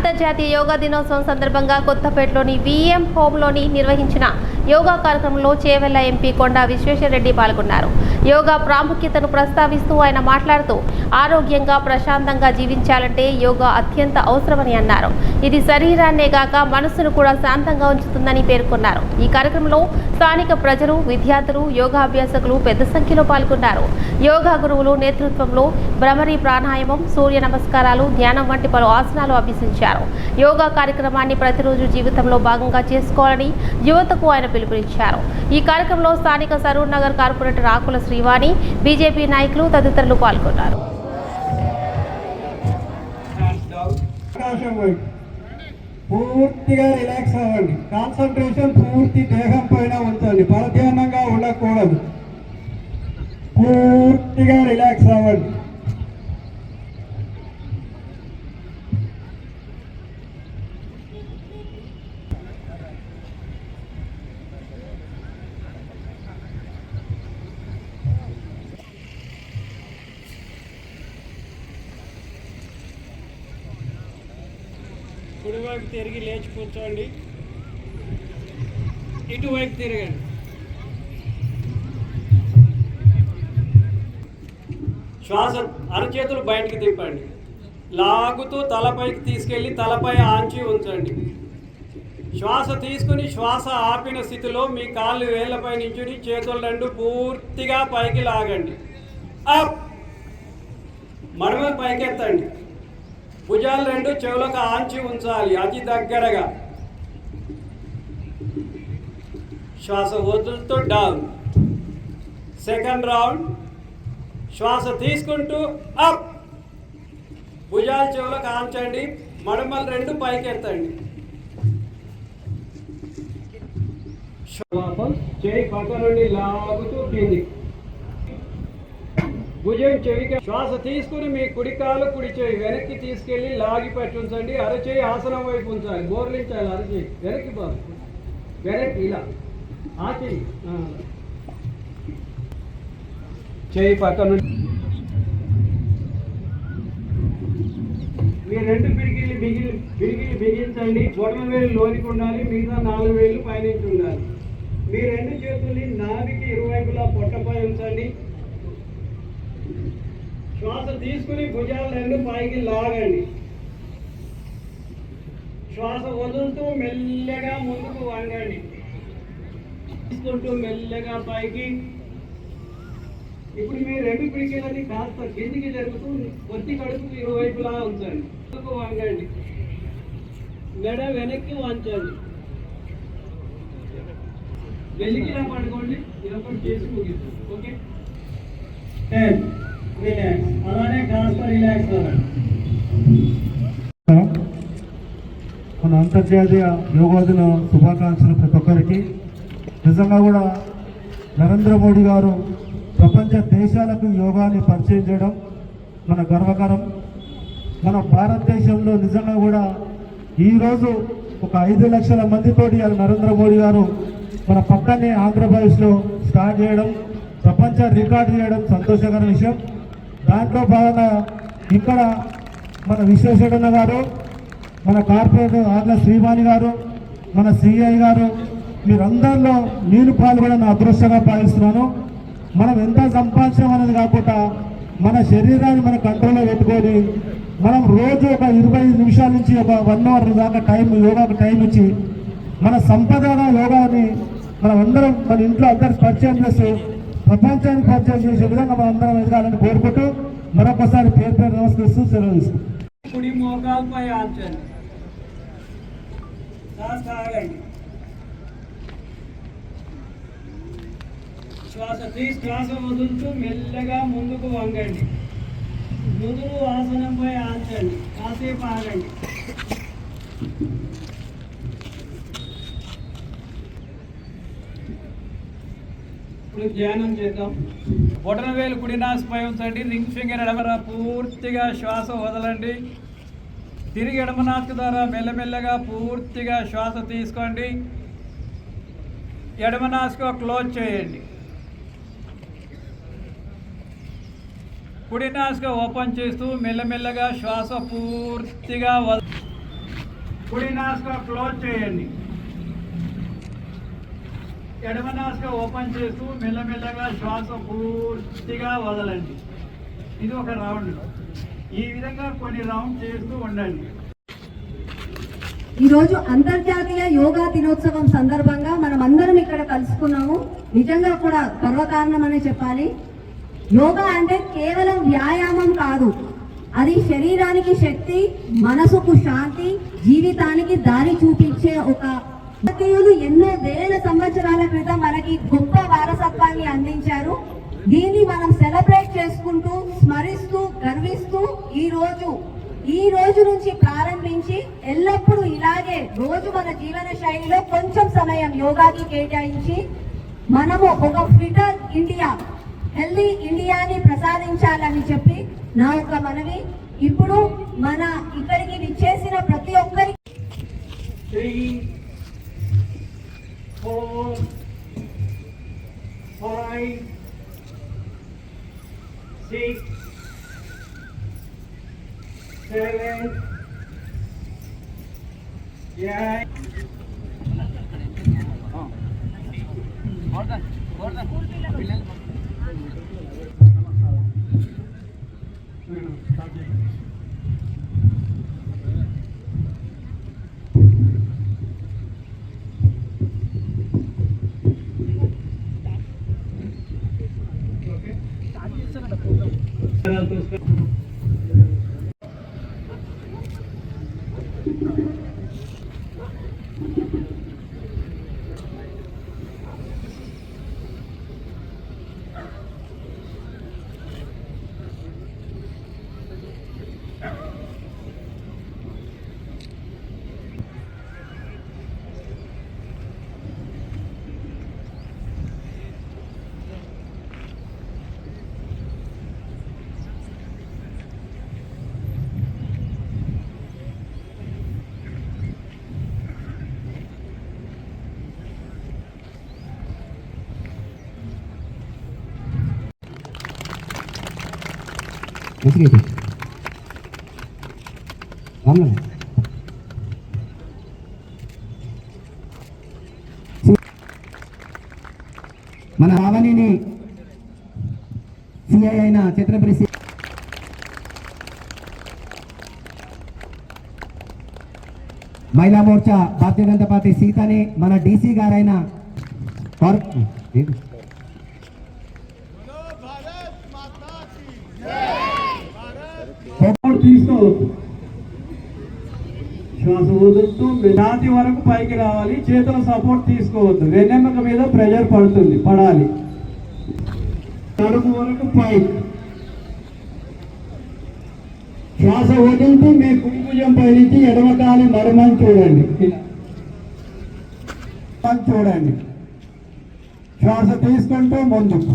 అంతర్జాతీయ యోగా దినోత్సవం సందర్భంగా కొత్తపేటలోని విఎం హోమ్లోని నిర్వహించిన యోగా కార్యక్రమంలో చేవెళ్ల ఎంపీ కొండా విశ్వేశ్వరరెడ్డి పాల్గొన్నారు. యోగా ప్రాముఖ్యతను ప్రస్తావిస్తూ ఆయన మాట్లాడుతూ ఆరోగ్యంగా ప్రశాంతంగా జీవించాలంటే యోగా అత్యంత అవసరమని అన్నారు. ఇది శరీరాన్నే గాక మనస్సును కూడా శాంతంగా ఉంచుతుందని పేర్కొన్నారు. ఈ కార్యక్రమంలో స్థానిక ప్రజలు, విద్యార్థులు, యోగాభ్యాసకులు పెద్ద సంఖ్యలో పాల్గొన్నారు. యోగా గురువులు నేతృత్వంలో భ్రమరి ప్రాణాయామం, సూర్య నమస్కారాలు, ధ్యానం వంటి పలు ఆసనాలు అభ్యసించారు. యోగా కార్యక్రమాన్ని ప్రతిరోజు జీవితంలో భాగంగా చేసుకోవాలని యువతకు ఆయన పిలుపునిచ్చారు. ఈ కార్యక్రమంలో స్థానిక సరూర్ నగర్ కార్పొరేటర్ ఆకుల శ్రీవాణి, బీజేపీ నాయకులు తదితరులు పాల్గొన్నారు. పూర్తిగా రిలాక్స్ అవ్వండి. కాన్సన్ట్రేషన్ పూర్తి దేహం పైన ఉంచండి. పరధ్యానంగా ఉండకూడదు. పూర్తిగా రిలాక్స్ అవ్వండి. కుడివైపు తిరిగి లేచి కూర్చోండి. ఇటువైపు తిరగండి. శ్వాస అరచేతులు బయటికి తిప్పండి. లాగుతూ తలపైకి తీసుకెళ్ళి తలపై ఆంచి ఉంచండి. శ్వాస తీసుకుని శ్వాస ఆపిన స్థితిలో మీ కాళ్ళు వేళ్లపై నించుని చేతులు రెండు పూర్తిగా పైకి లాగండి. అప్. మడమలు పైకెత్తండి. భుజాలు రెండు చెవులకు ఆంచి ఉంచాలి, అతి దగ్గరగా. శ్వాస వదులుతూ డౌన్. Second round. శ్వాస తీసుకుంటూ అప్. భుజాలు చెవులకు ఆంచండి, మడమలు రెండు పైకెత్తండి. చేయి పక్క నుండి లాగుతూ కిందికి. భుజం చెవికి. శ్వాస తీసుకుని మీ కుడి కాలు కుడి చేయి వెనక్కి తీసుకెళ్ళి లాగి పెట్టి ఉంచండి. అరచేయి ఆసనం వైపు ఉంచాలి, బోర్లించాలి. అరచేయి వెనక్కి బాగు, వెనక్కి ఇలా ఆ చెయ్యి. చేయి పక్క నుండి మీ రెండు పిడికిళ్ళు బిగించండి. బొటన వేలు లోనికి ఉండాలి, మిగతా 4 వేలు పైనుంచి ఉండాలి. మీ రెండు చేతుల్ని నాభికి ఇరువైపులా పొట్టపై ఉంచండి. శ్వాస తీసుకుని భుజాలు రెండు పైకి లాగండి. శ్వాస వదులుతూ మెల్లగా ముందుకు వంగండి. తీసుకుంటూ మెల్లగా పైకి. ఇప్పుడు మీ రెండు పిడికిలని కాస్త కిందికి జరుగుతూ కొద్ది కడుపుకు ఇరువైపులా ఉంచండి. ముందుకు వంగండి. మెడ వెనక్కి వంచండి. వెలికిలా పడుకోండి. ఇదొకటి చేసి ముగిస్తుంది. Okay, relax. అలానే కాస్త రిలాక్స్ అవ్వండి. మన అంతర్జాతీయ యోగా దిన శుభాకాంక్షలు ప్రతి ఒక్కరికి. నిజంగా కూడా నరేంద్ర మోడీ గారు ప్రపంచ దేశాలకు యోగాని పరిచయం చేయడం మన గర్వకారం. మన భారతదేశంలో నిజంగా కూడా ఈరోజు ఒక 5 లక్షల మందితోటి నరేంద్ర మోడీ గారు మన పక్కనే ఆంధ్రప్రదేశ్లో స్టార్ట్ చేయడం, ప్రపంచ రికార్డు చేయడం సంతోషకర విషయం. దాంట్లో భాగంగా ఇక్కడ మన విశ్వేశ్వరన్న గారు, మన కార్పొరేటర్ ఆకుల శ్రీవాణి గారు, మన సిఐ గారు, మీరందరిలో నేను పాల్గొనని అదృష్టంగా భావిస్తున్నాను. మనం ఎంత సంపాదించడం అనేది కాకుండా మన శరీరాన్ని మన కంట్రోల్లో పెట్టుకొని మనం రోజు ఒక 25 నిమిషాల నుంచి ఒక 1 అవర్ దాకా యోగాకు టైం ఇచ్చి మన సంపదగా యోగాని మనం అందరం మన ఇంట్లో అందరికి పరిచయం చేస్తూ ప్రపంచానికి పరిచయం చేసే విధంగా మనం అందరం ఎదగాలని కోరుకుంటూ మరొకసారి పేరు నమస్కరిస్తూ సెలవు తీసుకుంటాం. కుడి మోకాలపై ఆంచండి. ఆగండి. శ్వాస వదులుతూ మెల్లగా ముందుకు వంగండి. నుదురు ఆసనంపై ఆంచండి. కాసేపు ఆగండి. ఇప్పుడు ధ్యానం చేద్దాం. బొటన వేలు కుడి నాసిపై ఉంచండి. రింగ్ ఫింగర్ ఎడమ పూర్తిగా శ్వాస వదలండి. తిరిగి ఎడమ నాసిక ద్వారా మెల్లమెల్లగా పూర్తిగా శ్వాస తీసుకోండి. ఎడమ నాసిక క్లోజ్ చేయండి. కుడి నాసిక ఓపెన్ చేస్తూ మెల్లమెల్లగా శ్వాస పూర్తిగా కుడి నాసిక క్లోజ్ చేయండి. ఎడమ నాసిక ఓపెన్ చేస్తూ మెల్లమెల్లగా శ్వాస పూర్తిగా వదలండి. ఇది ఒక రౌండ్. ఈ విధంగా కొన్ని రౌండ్ చేస్తూ ఉండండి. ఈరోజు అంతర్జాతీయ యోగా దినోత్సవం సందర్భంగా మనం అందరం ఇక్కడ కలుసుకున్నాము. నిజంగా కూడా గర్వకారణం అనే చెప్పాలి. యోగా అంటే కేవలం వ్యాయామం కాదు, అది శరీరానికి శక్తి, మనసుకు శాంతి, జీవితానికి దారి చూపించే ఒక భారతీయులు ఎన్నో వేల సంవత్సరాల క్రితం మనకి గొప్ప వారసత్వాన్ని అందించారు. దీన్ని మనం సెలబ్రేట్ చేసుకుంటూ, స్మరిస్తూ, గర్విస్తూ ఈ రోజు నుంచి ప్రారంభించి ఎల్లప్పుడూ ఇలాగే రోజు మన జీవన శైలిలో కొంచెం సమయం యోగాకి కేటాయించి మనము ఒక ఫిటర్ ఇండియా, హెల్దీ ఇండియాని ప్రసాదించాలని చెప్పి నా ఒక మనవి. ఇప్పుడు మన ఇక్కడికి విచ్చేసిన ప్రతి ఒక్కరికి 3, 4, 5, 6, 7, 8. మన రావణిని సిఐ అయిన ఛత్రపతి మహిళా మోర్చా భారతీయ జనతా పార్టీ సీతని మన డీసీ గారైన తీసుకోవద్దు. శ్వాస వదులుతూ ఛాతీ వరకు పైకి రావాలి. చేతుల సపోర్ట్ తీసుకోవద్దు. వెన్నెముక మీద ప్రెషర్ పడాలి. నడుము వరకు పైకి. శ్వాస వదులుతూ మీ కుంభుజం పై నుంచి ఎడమకాలి నడుమని చూడండి. చూడండి. శ్వాస తీసుకుంటూ ముందుకు.